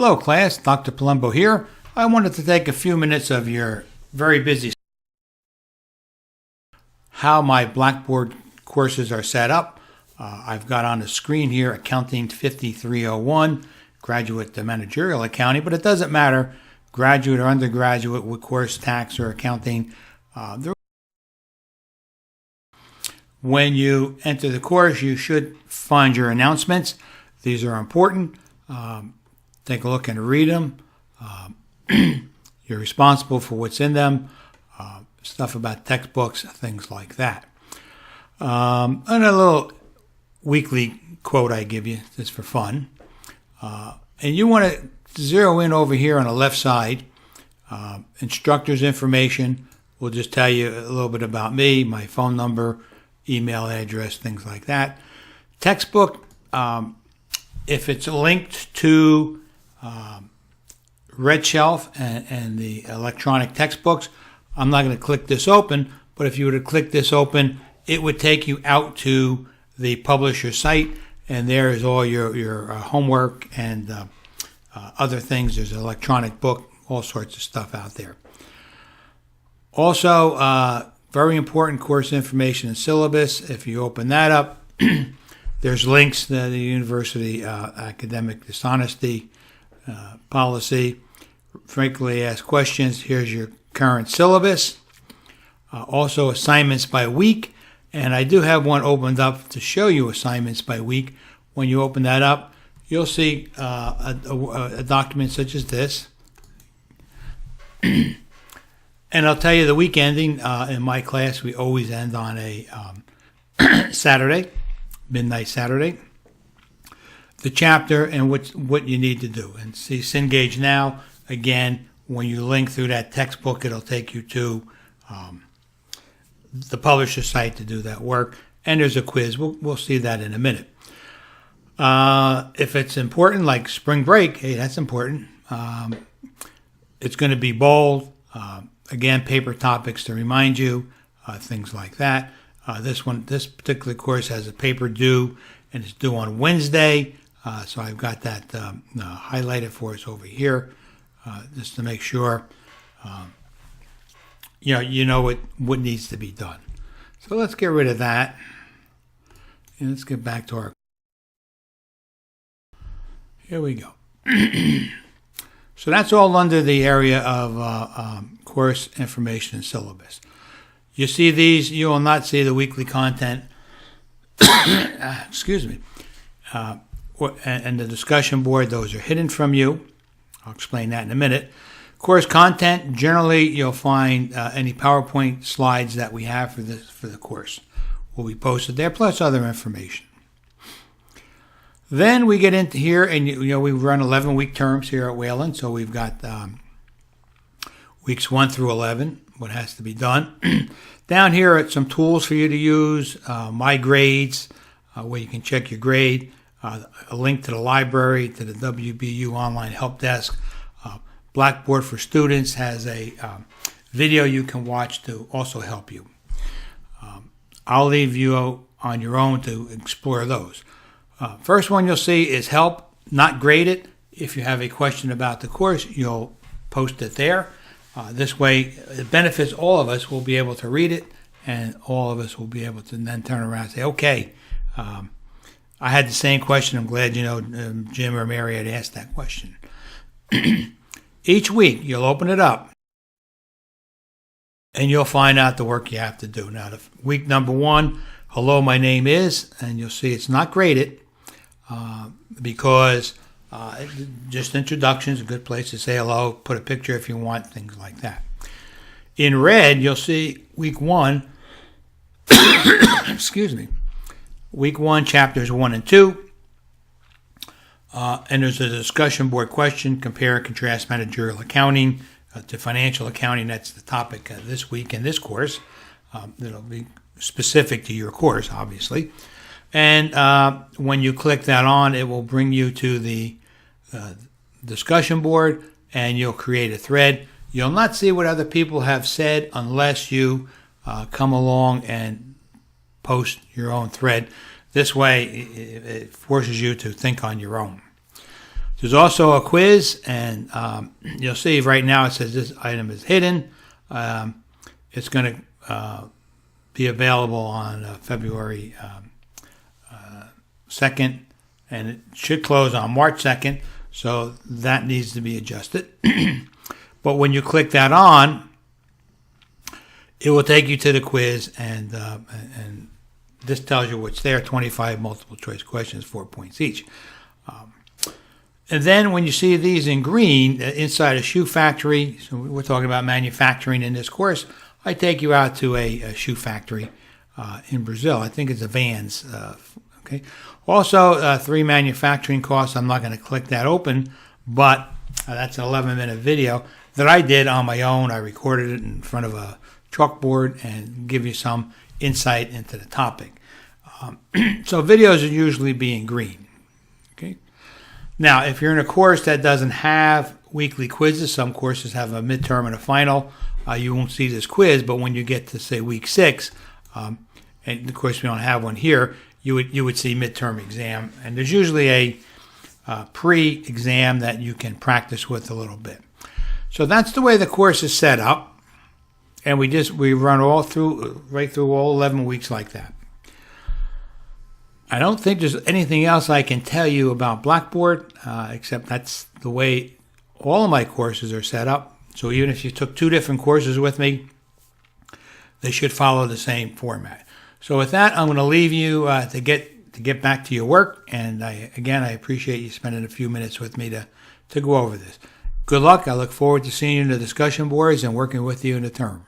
Hello class, Dr. Palumbo here. I wanted to take a few minutes of your very busy how my Blackboard courses are set up. I've got on the screen here Accounting 5301, Graduate to Managerial Accounting, but it doesn't matter, graduate or undergraduate with course tax or accounting. When you enter the course, you should find your announcements. These are important. Take a look and read them. You're responsible for what's in them. Stuff about textbooks, things like that. And a little weekly quote I give you, just for fun. And you want to zero in over here on the left side. Instructor's information will just tell you a little bit about me, my phone number, email address, things like that. Textbook, if it's linked to Red Shelf and the electronic textbooks, I'm not going to click this open, but if you were to click this open, it would take you out to the publisher site, and there is all your homework and other things. There's an electronic book, all sorts of stuff out there. Also, very important course information and syllabus. If you open that up, there's links to the university academic dishonesty policy, frequently asked questions. Here's your current syllabus. Also assignments by week, and I do have one opened up to show you assignments by week. When you open that up, you'll see a document such as this. And I'll tell you the week ending. In my class, we always end on a Saturday, midnight Saturday. The chapter and what you need to do. And see Cengage now, again, when you link through that textbook, it'll take you to the publisher site to do that work. And there's a quiz. We'll see that in a minute. If it's important, like spring break, hey, that's important. It's going to be bold. Again, paper topics to remind you, things like that. This particular course has a paper due, and it's due on Wednesday. So I've got that highlighted for us over here, just to make sure you know what needs to be done. So let's get rid of that, and let's get back to our. Here we go. So that's all under the area of course information and syllabus. You see these, you will not see the weekly content. Excuse me. And the discussion board, those are hidden from you. I'll explain that in a minute. Course content, generally you'll find any PowerPoint slides that we have for the course will be posted there, plus other information. Then we get into here, and we run 11-week terms here at Wayland, so we've got weeks 1 through 11, what has to be done. Down here are some tools for you to use, My Grades, where you can check your grade, a link to the library, to the WBU online help desk. Blackboard for Students has a video you can watch to also help you. I'll leave you on your own to explore those. First one you'll see is help, not graded. If you have a question about the course, you'll post it there. This way, it benefits all of us. We'll be able to read it, and all of us will be able to then turn around and say, okay, I had the same question. I'm glad Jim or Mary had asked that question. Each week, you'll open it up, and you'll find out the work you have to do. Now, week number 1, hello, my name is, and you'll see it's not graded because just introductions, a good place to say hello, put a picture if you want, things like that. In red, you'll see week 1, excuse me, week 1, chapters 1 and 2. And there's a discussion board question, compare and contrast managerial accounting to financial accounting. That's the topic this week in this course. It'll be specific to your course, obviously. And when you click that on, it will bring you to the discussion board, and you'll create a thread. You'll not see what other people have said unless you come along and post your own thread. This way, it forces you to think on your own. There's also a quiz, and you'll see right now it says this item is hidden. It's going to be available on February 2nd, and it should close on March 2nd, so that needs to be adjusted. But when you click that on, it will take you to the quiz, and this tells you what's there, 25 multiple choice questions, 4 points each. And then when you see these in green, inside a shoe factory, so we're talking about manufacturing in this course, I take you out to a shoe factory in Brazil. I think it's a Vans. Okay. Also, 3 manufacturing costs. I'm not going to click that open, but that's an 11-minute video that I did on my own. I recorded it in front of a chalkboard and give you some insight into the topic. So videos are usually being green. Okay. Now, if you're in a course that doesn't have weekly quizzes, some courses have a midterm and a final, you won't see this quiz, but when you get to, say, week 6, and of course we don't have one here, you would see midterm exam, and there's usually a pre-exam that you can practice with a little bit. So that's the way the course is set up, and we run right through all 11 weeks like that. I don't think there's anything else I can tell you about Blackboard, except that's the way all of my courses are set up. So even if you took 2 different courses with me, they should follow the same format. So with that, I'm going to leave you to get back to your work. And I appreciate you spending a few minutes with me to go over this. Good luck. I look forward to seeing you in the discussion boards and working with you in the term.